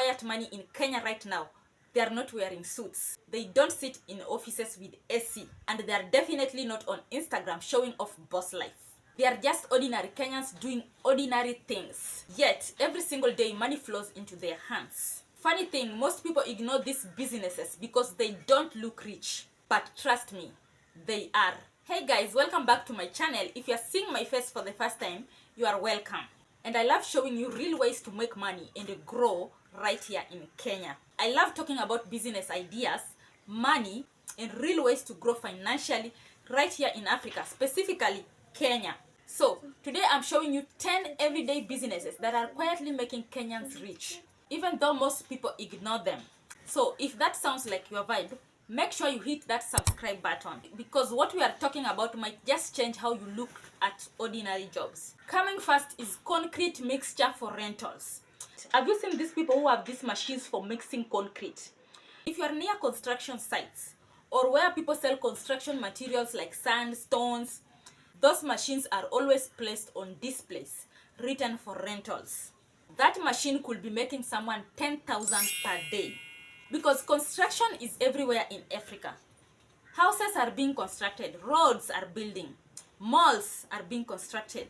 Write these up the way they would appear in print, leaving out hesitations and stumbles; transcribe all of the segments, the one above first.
quiet money in Kenya right now, they are not wearing suits. They don't sit in offices with AC. And they are definitely not on Instagram showing off boss life. They are just ordinary Kenyans doing ordinary things. Yet, every single day money flows into their hands. Funny thing, most people ignore these businesses because they don't look rich. But trust me, they are. Hey guys, welcome back to my channel. If you are seeing my face for the first time, you are welcome. And I love showing you real ways to make money and grow right here in Kenya. I love talking about business ideas, money, and real ways to grow financially right here in Africa, specifically Kenya. So, today I'm showing you 10 everyday businesses that are quietly making Kenyans rich, even though most people ignore them. So, if that sounds like your vibe, make sure you hit that subscribe button because what we are talking about might just change how you look at ordinary jobs. Coming first is concrete mixture for rentals. Have you seen these people who have these machines for mixing concrete? If you are near construction sites or where people sell construction materials like sand, stones, those machines are always placed on displays written for rentals. That machine could be making someone 10,000 per day. Because construction is everywhere in Africa. Houses are being constructed, roads are building, malls are being constructed,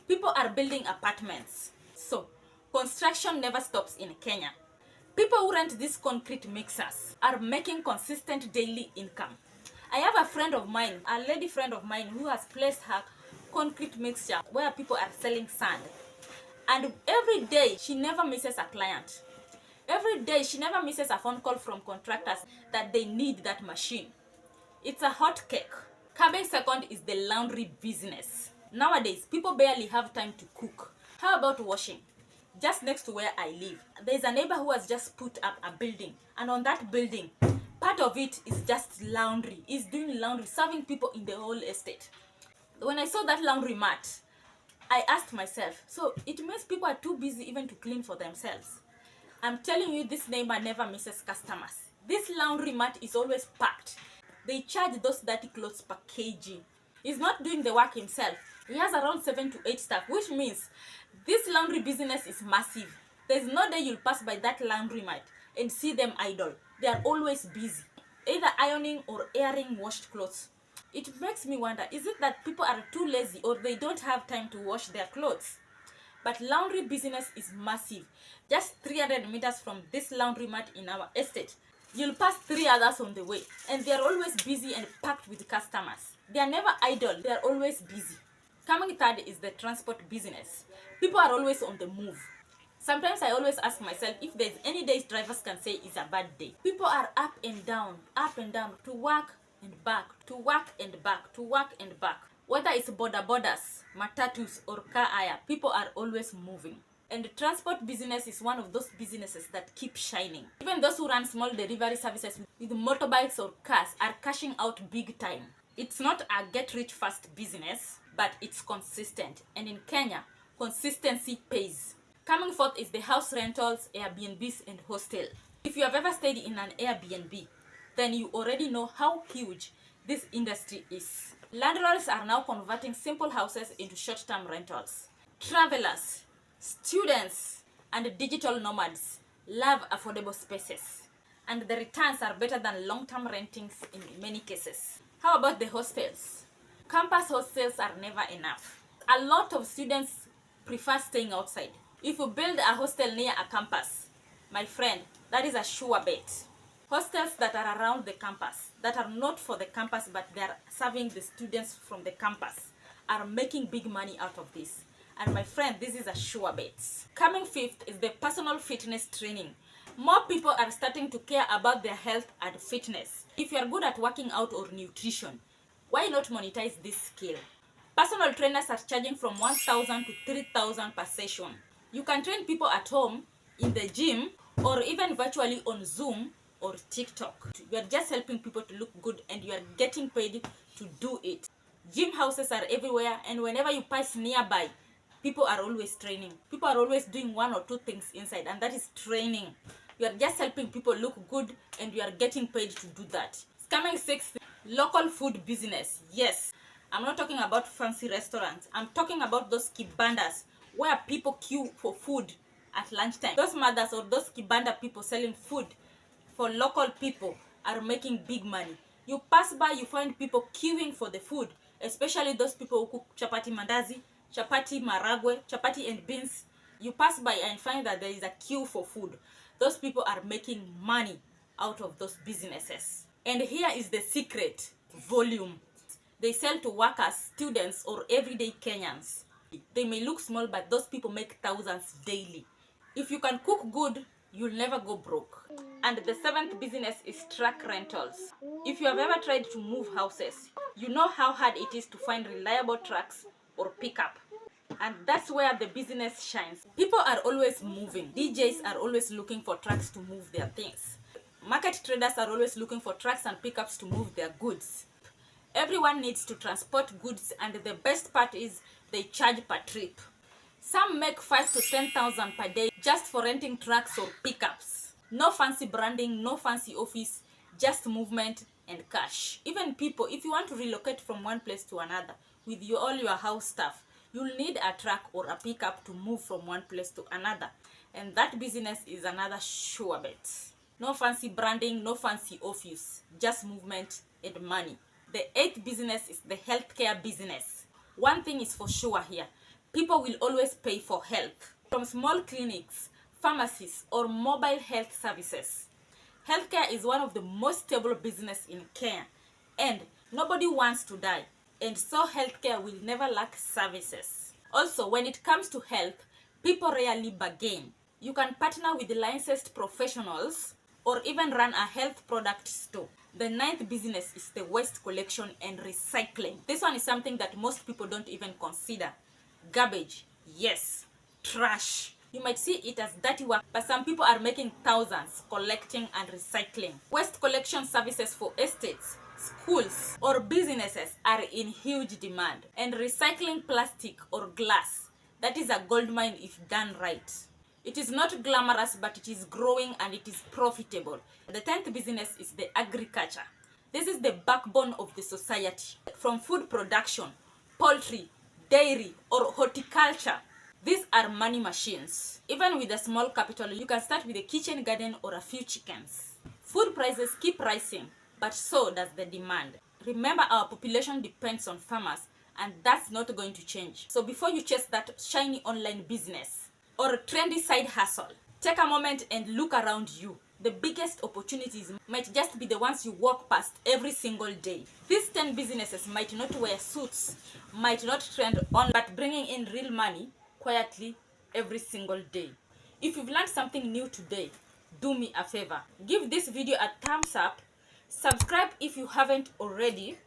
people are building apartments. So, construction never stops in Kenya. People who rent these concrete mixers are making consistent daily income. I have a friend of mine, a lady friend of mine, who has placed her concrete mixture where people are selling sand. And every day, she never misses a client. Every day, she never misses a phone call from contractors that they need that machine. It's a hot cake. Coming second is the laundry business. Nowadays, people barely have time to cook. How about washing? Just next to where I live, there's a neighbor who has just put up a building. And on that building, part of it is just laundry. He's doing laundry, serving people in the whole estate. When I saw that laundry mat, I asked myself, so it means people are too busy even to clean for themselves. I'm telling you, this neighbor never misses customers. This laundry mat is always packed. They charge those dirty clothes per kg. He's not doing the work himself. He has around 7 to 8 staff, which means this laundry business is massive. There's no day you'll pass by that laundry mat and see them idle. They are always busy, either ironing or airing washed clothes. It makes me wonder, is it that people are too lazy or they don't have time to wash their clothes? But laundry business is massive. Just 300 meters from this laundry mat in our estate, you'll pass 3 others on the way. And they are always busy and packed with customers. They are never idle. They are always busy. Coming third is the transport business. People are always on the move. Sometimes I always ask myself if there's any days drivers can say it's a bad day. People are up and down, to work and back, to work and back, to work and back. Whether it's boda bodas, matatus, or car hire, people are always moving. And the transport business is one of those businesses that keep shining. Even those who run small delivery services with motorbikes or cars are cashing out big time. It's not a get-rich-fast business, but it's consistent. And in Kenya, consistency pays. Coming fourth is the house rentals, Airbnbs, and hostel. If you have ever stayed in an Airbnb, then you already know how huge this industry is. Landlords are now converting simple houses into short-term rentals. Travelers, students, and digital nomads love affordable spaces. And the returns are better than long-term rentings in many cases. How about the hostels? Campus hostels are never enough. A lot of students prefer staying outside. If you build a hostel near a campus, my friend, that is a sure bet. Hostels that are around the campus, that are not for the campus but they are serving the students from the campus, are making big money out of this. And my friend, this is a sure bet. Coming fifth is the personal fitness training. More people are starting to care about their health and fitness. If you are good at working out or nutrition, why not monetize this skill? Personal trainers are charging from 1,000 to 3,000 per session. You can train people at home, in the gym, or even virtually on Zoom or TikTok. You are just helping people to look good and you are getting paid to do it. Gym houses are everywhere and whenever you pass nearby, people are always training. People are always doing 1 or 2 things inside and that is training. You are just helping people look good and you are getting paid to do that. Coming sixth, local food business. Yes, I'm not talking about fancy restaurants. I'm talking about those kibandas where people queue for food at lunchtime. Those mothers or those kibanda people selling food for local people are making big money. You pass by, you find people queuing for the food, especially those people who cook chapati mandazi, chapati maragwe, chapati and beans. You pass by and find that there is a queue for food. Those people are making money out of those businesses. And here is the secret: volume. They sell to workers, students, or everyday Kenyans. They may look small, but those people make thousands daily. If you can cook good, you'll never go broke. And the seventh business is truck rentals. If you have ever tried to move houses, you know how hard it is to find reliable trucks or pickup. And that's where the business shines. People are always moving. DJs are always looking for trucks to move their things. Market traders are always looking for trucks and pickups to move their goods. Everyone needs to transport goods, and the best part is they charge per trip. Some make 5 to 10,000 per day just for renting trucks or pickups. No fancy branding, no fancy office, just movement and cash. Even people, if you want to relocate from one place to another with all your house stuff, you'll need a truck or a pickup to move from one place to another. And that business is another sure bet. No fancy branding, no fancy office, just movement and money. The eighth business is the healthcare business. One thing is for sure here: people will always pay for health. From small clinics, pharmacies, or mobile health services. Healthcare is one of the most stable business in Kenya, and nobody wants to die. And so healthcare will never lack services. Also, when it comes to health, people rarely bargain. You can partner with licensed professionals or even run a health product store. The ninth business is the waste collection and recycling. This one is something that most people don't even consider. Garbage, yes. Trash. You might see it as dirty work, but some people are making thousands collecting and recycling. Waste collection services for estates, schools, or businesses are in huge demand. And recycling plastic or glass, that is a gold mine if done right. It is not glamorous, but it is growing and it is profitable. The 10th business is the agriculture. This is the backbone of the society. From food production, poultry, dairy, or horticulture, these are money machines. Even with a small capital, you can start with a kitchen garden or a few chickens. Food prices keep rising, but so does the demand. Remember, our population depends on farmers, and that's not going to change. So before you chase that shiny online business or a trendy side hustle, take a moment and look around you. The biggest opportunities might just be the ones you walk past every single day. These 10 businesses might not wear suits, might not trend on, but bringing in real money quietly every single day. If you've learned something new today, do me a favor. Give this video a thumbs up, subscribe if you haven't already,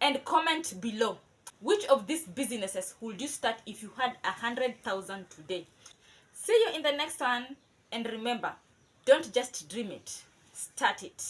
and comment below. Which of these businesses would you start if you had 100,000 today? See you in the next one, and remember, don't just dream it, start it.